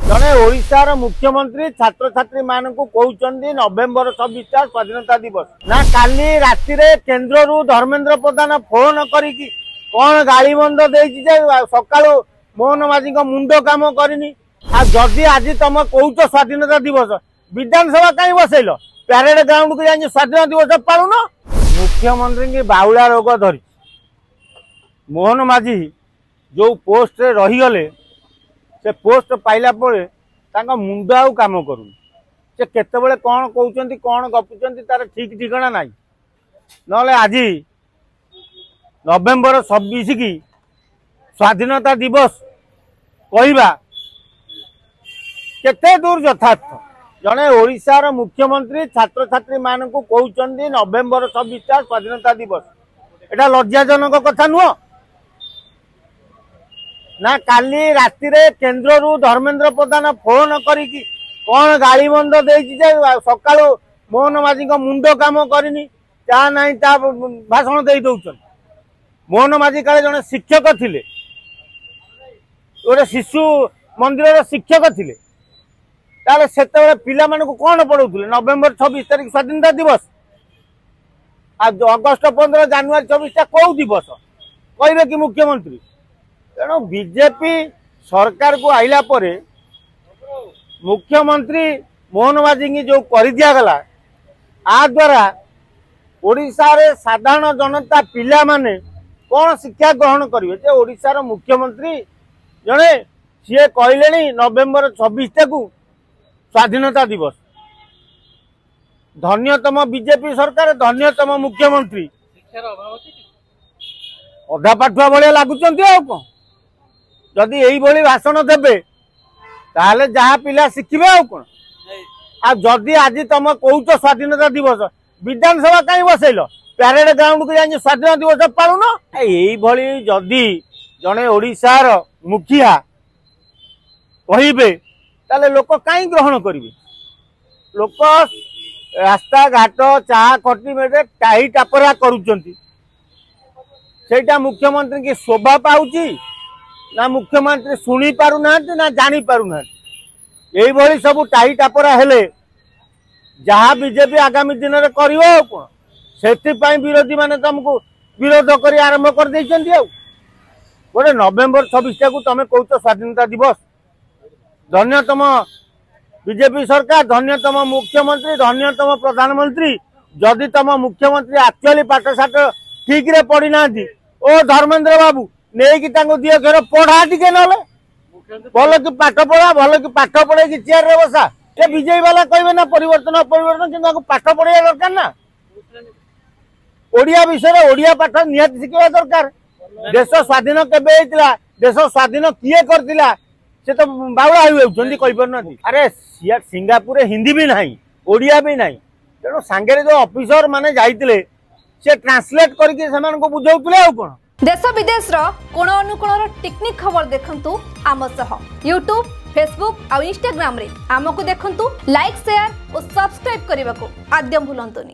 जड़े ओडिशार मुख्यमंत्री छात्र छात्री मान को कहते नवेम्बर 26 स्वाधीनता दिवस ना काली राति केन्द्र धर्मेन्द्र प्रधान फोन करी कौन गाड़ी बंद दे सका मोहन माझी मुंड कम करनी जदि आज तुम कौच स्वाधीनता दिवस विधानसभा कहीं बसैल प्यारेड ग्राउंड को जाए स्वाधीनता दिवस पालुन। मुख्यमंत्री की बाउला रोग धरी मोहन माझी जो पोस्ट रे रहीगले से पोस्ट पाइला मुंड आउ काम करूनी से केतबेले कौन कहते कौन गपुंट तार ठीक ठिकाना ना ना आज नवेम्बर 26 की स्वाधीनता दिवस कहवा केते दूर यथार्थ। जड़े ओडिशार मुख्यमंत्री छात्र छात्री मान को कहते नवेम्बर 26 स्वाधीनता दिवस एटा लज्जाजनक कथा नुह ना काली राति केन्द्र धर्मेन्द्र प्रधान फोन करी कौन गाड़ी बंद दे सका मोहन माझी मुंड कम करनी ता ना भाषण दे दौन। मोहन माझी काले जड़े शिक्षक थिले गोटे शिशु मंदिर शिक्षक थिले ताले सेते पिला मानकु कौन पढ़ाउथिले नवेम्बर 26 तारिख स्वाधीनता दिवस आज अगस्ट 15 जनवरी 24 कौ दिवस कहे कि मुख्यमंत्री तेणु बीजेपी सरकार को आइला परे मुख्यमंत्री मोहन माझी की जो कर दिगला आ द्वारा ओडिशा रे साधारण जनता पिला माने कौन शिक्षा ग्रहण करेंगे। ओडिशार मुख्यमंत्री जड़े सी कहले नवेम्बर 26 को स्वाधीनता दिवस धन्यतम बीजेपी सरकार धन्यतम मुख्यमंत्री अधा पाठुआ भाया लगुच जदि यही भाषण देवे ताहले जहाँ पिला शिखिबे आ कौन जदि आज तुम कौच स्वाधीनता दिवस विधानसभा कहीं बसैल प्यारेड ग्राउंड को जाए स्वाधीनता दिवस पालुन। यही जदि जड़े ओडिशार मुखिया कहे ताले लोक कहीं ग्रहण करेंगे लोक रास्ता घाट चाह खटी में टाही टापरा करुँच मुख्यमंत्री की शोभा पाऊँची ना मुख्यमंत्री शुणी पारु ना ना जानी पारु ना यही सब टाही टापरा हेले जहाँ बीजेपी आगामी दिन में कर कौन से विरोधी माने तुमको विरोध कर आरंभ कर गोटे नवेम्बर 26 को तुम कौच स्वाधीनता दिवस धन्यतम बीजेपी सरकार धन्यतम मुख्यमंत्री धन्यतम प्रधानमंत्री जदि तुम मुख्यमंत्री एक्चुअली पाठशाठ ठीक रे पढ़ी ना ओ धर्मेन्द्र बाबू नहीं कि दिए घर पढ़ा टे ना भल कि पाठ पढ़ा भल कि पाठ पढ़े कि चेयर रे बसा ये विजयी वाला कहे ना परिवर्तन अपरिवर्तन कि पाठ पढ़ा दरकार ना ओडिया विषय ओडिया पाठ निहाती शिखा दरकार। देश स्वाधीन केबे देश स्वाधीन किए करथिला से तो बाउला हो अरे सिंगापुर हिंदी भी ना ओडिया भी ना तेणु सांगे जो ऑफिसर माने जाइतिले से ट्रांसलेट करके बुझाउतिले आ कोन देश विदेश कोण अनुकोण टेक्निक खबर देखंतु आम सह यूट्यूब फेसबुक और इंस्टाग्राम रे आमको देखंतु लाइक शेयर और सब्सक्राइब करने को आद्यम भूलंतुनी।